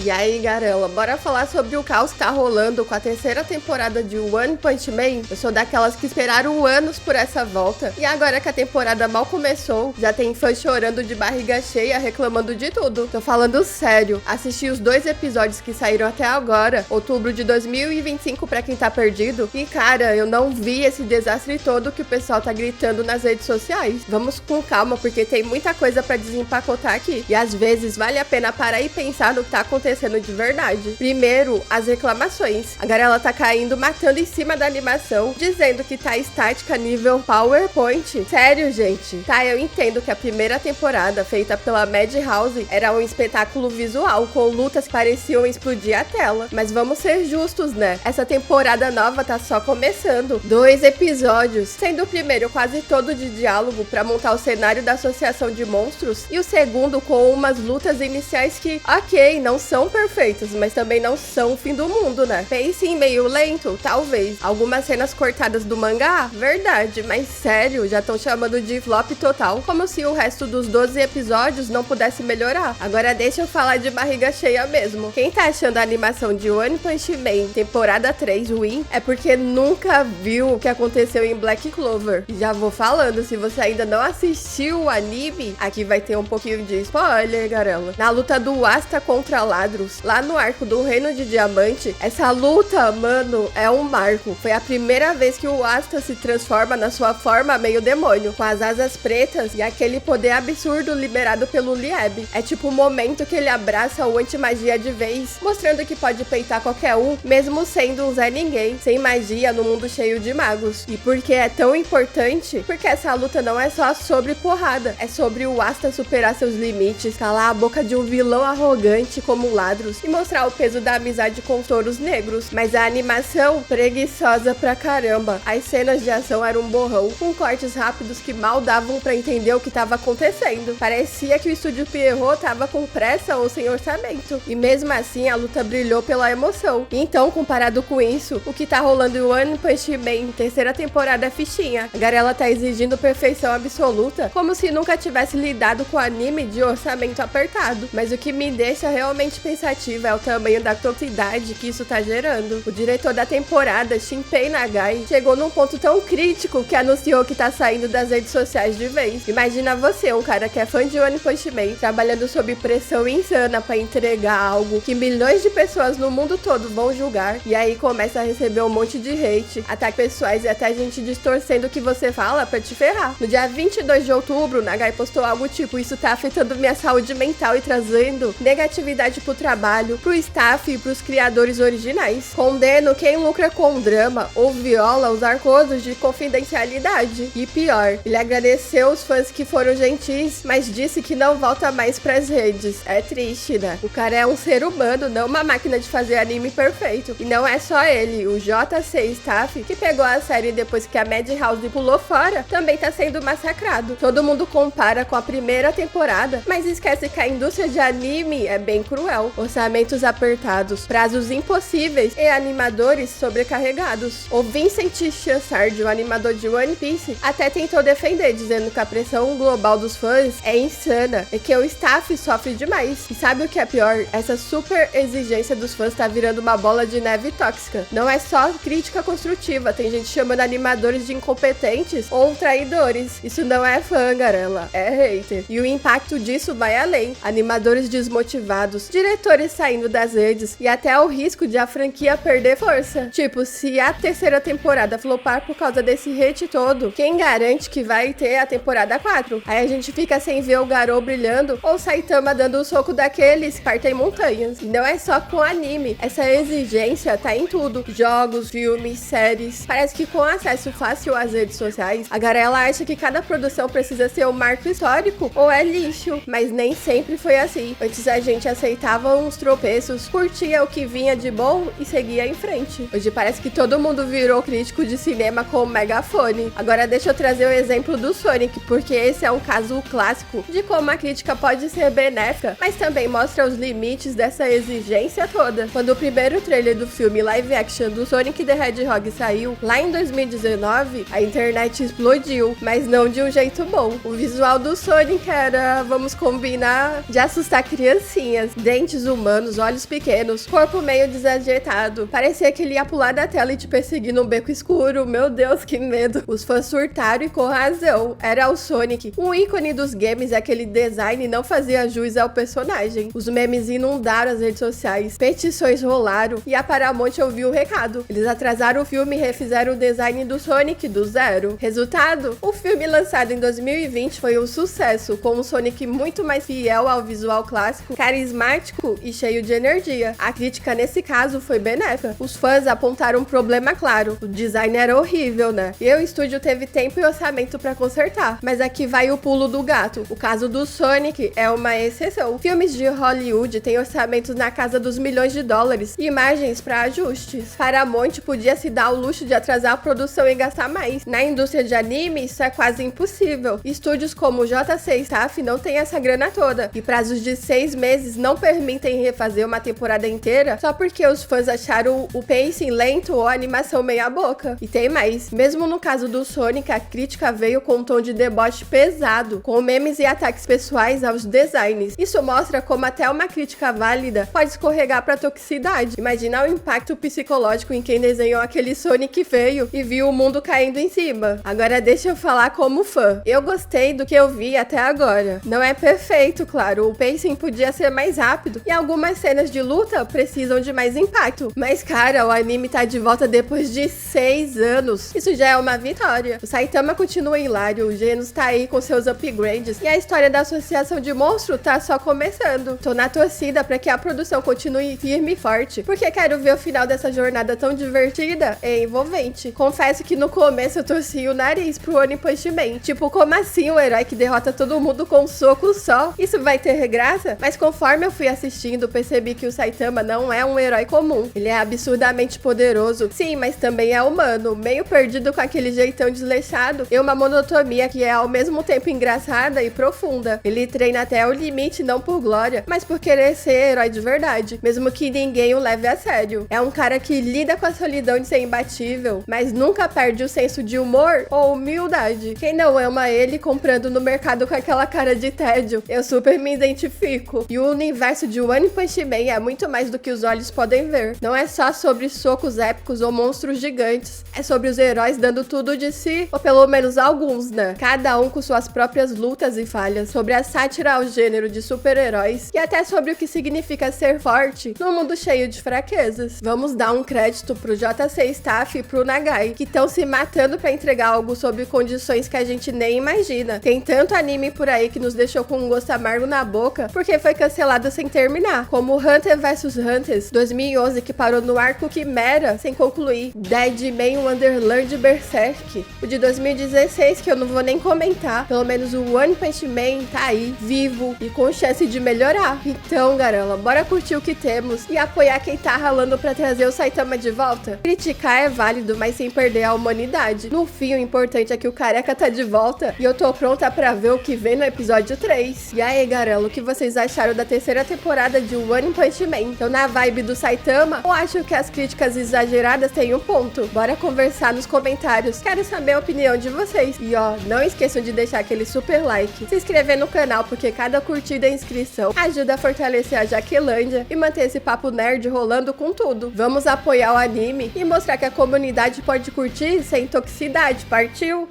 E aí, garela, bora falar sobre o caos que tá rolando com a terceira temporada de One Punch Man? Eu sou daquelas que esperaram anos por essa volta, e agora que a temporada mal começou, já tem fãs chorando de barriga cheia, reclamando de tudo. Tô falando sério, assisti os 2 episódios que saíram até agora, outubro de 2025 pra quem tá perdido, e cara, eu não vi esse desastre todo que o pessoal tá gritando nas redes sociais. Vamos com calma, porque tem muita coisa pra desempacotar aqui, e às vezes vale a pena parar e pensar no que tá acontecendo de verdade. Primeiro, as reclamações. A galera tá caindo, matando em cima da animação, dizendo que tá estática nível PowerPoint. Sério, gente? Tá, eu entendo que a primeira temporada, feita pela Madhouse, era um espetáculo visual, com lutas que pareciam explodir a tela. Mas vamos ser justos, né? Essa temporada nova tá só começando. 2 episódios, sendo o primeiro quase todo de diálogo pra montar o cenário da Associação de Monstros, e o segundo com umas lutas iniciais que, ok, não são perfeitas, mas também não são o fim do mundo, né? Pacing meio lento, talvez. Algumas cenas cortadas do mangá, verdade, mas sério, já estão chamando de flop total, como se o resto dos 12 episódios não pudesse melhorar. Agora deixa eu falar de barriga cheia mesmo. Quem tá achando a animação de One Punch Man temporada 3 ruim, é porque nunca viu o que aconteceu em Black Clover. Já vou falando, se você ainda não assistiu o anime, aqui vai ter um pouquinho de spoiler, garela. Na luta do Asta contra Ladros, lá no arco do Reino de Diamante, essa luta, mano, é um marco. Foi a primeira vez que o Asta se transforma na sua forma meio demônio, com as asas pretas e aquele poder absurdo liberado pelo Lieb. É tipo o momento que ele abraça o anti-magia de vez, mostrando que pode peitar qualquer um, mesmo sendo um Zé Ninguém, sem magia no mundo cheio de magos. E por que é tão importante? Porque essa luta não é só sobre porrada, é sobre o Asta superar seus limites, calar a boca de um vilão arrogante como Ladros e mostrar o peso da amizade com touros negros. Mas a animação, preguiçosa pra caramba. As cenas de ação eram um borrão, com cortes rápidos que mal davam pra entender o que tava acontecendo. Parecia que o estúdio Pierrot tava com pressa ou sem orçamento. E mesmo assim, a luta brilhou pela emoção. Então, comparado com isso, o que tá rolando em One Punch Man, terceira temporada, é fichinha. A garela tá exigindo perfeição absoluta, como se nunca tivesse lidado com anime de orçamento apertado. Mas o que me deixa realmente pensativa é o tamanho da toxicidade que isso tá gerando. O diretor da temporada, Shinpei Nagai, chegou num ponto tão crítico que anunciou que tá saindo das redes sociais de vez. Imagina você, um cara que é fã de One Punch Man, trabalhando sob pressão insana pra entregar algo que milhões de pessoas no mundo todo vão julgar, e aí começa a receber um monte de hate, ataques pessoais e até gente distorcendo o que você fala pra te ferrar. No dia 22 de outubro, Nagai postou algo tipo: isso tá afetando minha saúde mental e trazendo negatividade pro trabalho, pro staff e pros criadores originais. Condeno quem lucra com drama ou viola os acordos de confidencialidade. E pior, ele agradeceu os fãs que foram gentis, mas disse que não volta mais pras redes. É triste, né? O cara é um ser humano, não uma máquina de fazer anime perfeito. E não é só ele, o JC Staff, que pegou a série depois que a Madhouse pulou fora, também tá sendo massacrado. Todo mundo compara com a primeira temporada, mas esquece que a indústria de anime é bem cruel. Orçamentos apertados, prazos impossíveis e animadores sobrecarregados. O Vincent Chansard, o animador de One Piece, até tentou defender, dizendo que a pressão global dos fãs é insana e que o staff sofre demais. E sabe o que é pior? Essa super exigência dos fãs tá virando uma bola de neve tóxica. Não é só crítica construtiva, tem gente chamando animadores de incompetentes ou traidores. Isso não é fã, garela, é hater. E o impacto disso vai além. Animadores desmotivados, diretores saindo das redes e até o risco de a franquia perder força. Tipo, se a terceira temporada flopar por causa desse hate todo, quem garante que vai ter a temporada 4? Aí a gente fica sem ver o Garou brilhando ou Saitama dando um soco daqueles que partem montanhas. E não é só com anime, essa exigência tá em tudo: jogos, filmes, séries. Parece que com acesso fácil às redes sociais, a garela acha que cada produção precisa ser um marco histórico ou é lixo, mas nem sempre foi assim. Antes a gente aceitava uns tropeços, curtia o que vinha de bom e seguia em frente. Hoje parece que todo mundo virou crítico de cinema com o megafone. Agora deixa eu trazer o exemplo do Sonic, porque esse é um caso clássico de como a crítica pode ser benéfica, mas também mostra os limites dessa exigência toda. Quando o primeiro trailer do filme live action do Sonic the Hedgehog saiu, lá em 2019, a internet explodiu, mas não de um jeito bom. O visual do Sonic era, vamos combinar, de assustar criancinhas. dentes humanos, olhos pequenos, corpo meio desajeitado. Parecia que ele ia pular da tela e te perseguir num beco escuro. Meu Deus, que medo. Os fãs surtaram e com razão. Era o Sonic. Um ícone dos games e aquele design não fazia jus ao personagem. Os memes inundaram as redes sociais, petições rolaram e a Paramount ouviu o recado. Eles atrasaram o filme e refizeram o design do Sonic do zero. Resultado? O filme lançado em 2020 foi um sucesso, com um Sonic muito mais fiel ao visual clássico, carismático e cheio de energia. A crítica nesse caso foi benéfica. Os fãs apontaram um problema claro: o design era horrível, né? E o estúdio teve tempo e orçamento pra consertar. Mas aqui vai o pulo do gato. O caso do Sonic é uma exceção. Filmes de Hollywood têm orçamentos na casa dos milhões de dólares e margens para ajustes. Paramount podia se dar o luxo de atrasar a produção e gastar mais. Na indústria de anime, isso é quase impossível. Estúdios como o JC Staff não têm essa grana toda, e prazos de 6 meses não permitem refazer uma temporada inteira só porque os fãs acharam o pacing lento ou a animação meia boca. E tem mais. Mesmo no caso do Sonic, a crítica veio com um tom de deboche pesado, com memes e ataques pessoais aos designs. Isso mostra como até uma crítica válida pode escorregar pra toxicidade. Imagina o impacto psicológico em quem desenhou aquele Sonic feio e viu o mundo caindo em cima. Agora deixa eu falar como fã. Eu gostei do que eu vi até agora. Não é perfeito, claro, o pacing podia ser mais rápido e algumas cenas de luta precisam de mais impacto. Mas cara, o anime tá de volta depois de 6 anos. Isso já é uma vitória. O Saitama continua hilário, o Genos tá aí com seus upgrades e a história da associação de monstro tá só começando. Tô na torcida pra que a produção continue firme e forte, porque quero ver o final dessa jornada tão divertida e envolvente. Confesso que no começo eu torci o nariz pro One Punch Man. Tipo, como assim o herói que derrota todo mundo com um soco só? Isso vai ter graça? Mas conforme eu fui assistindo, percebi que o Saitama não é um herói comum. Ele é absurdamente poderoso, sim, mas também é humano, meio perdido com aquele jeitão desleixado e uma monotonia que é ao mesmo tempo engraçada e profunda. Ele treina até o limite, não por glória, mas por querer ser herói de verdade, mesmo que ninguém o leve a sério. É um cara que lida com a solidão de ser imbatível, mas nunca perde o senso de humor ou humildade. Quem não ama ele comprando no mercado com aquela cara de tédio? Eu super me identifico. E o universo de One Punch Man é muito mais do que os olhos podem ver. Não é só sobre socos épicos ou monstros gigantes. É sobre os heróis dando tudo de si, ou pelo menos alguns, né? Cada um com suas próprias lutas e falhas. Sobre a sátira ao gênero de super-heróis e até sobre o que significa ser forte num mundo cheio de fraquezas. Vamos dar um crédito pro JC Staff e pro Nagai, que estão se matando pra entregar algo sob condições que a gente nem imagina. Tem tanto anime por aí que nos deixou com um gosto amargo na boca porque foi cancelado sem terminar, como Hunter vs Hunters 2011, que parou no arco Quimera sem concluir, Deadman Wonderland Berserk, o de 2016, que eu não vou nem comentar. Pelo menos o One Punch Man tá aí, vivo e com chance de melhorar. Então, garela, bora curtir o que temos e apoiar quem tá ralando pra trazer o Saitama de volta. Criticar é válido, mas sem perder a humanidade. No fim, o importante é que o careca tá de volta e eu tô pronta pra ver o que vem no episódio 3. E aí, garela, o que vocês acharam da terceira temporada de One Punch Man? Então, na vibe do Saitama, ou acho que as críticas exageradas têm um ponto? Bora conversar nos comentários. Quero saber a opinião de vocês. E ó, não esqueçam de deixar aquele super like, se inscrever no canal, porque cada curtida e inscrição ajuda a fortalecer a Jaquelândia e manter esse papo nerd rolando com tudo. Vamos apoiar o anime e mostrar que a comunidade pode curtir sem toxicidade. Partiu?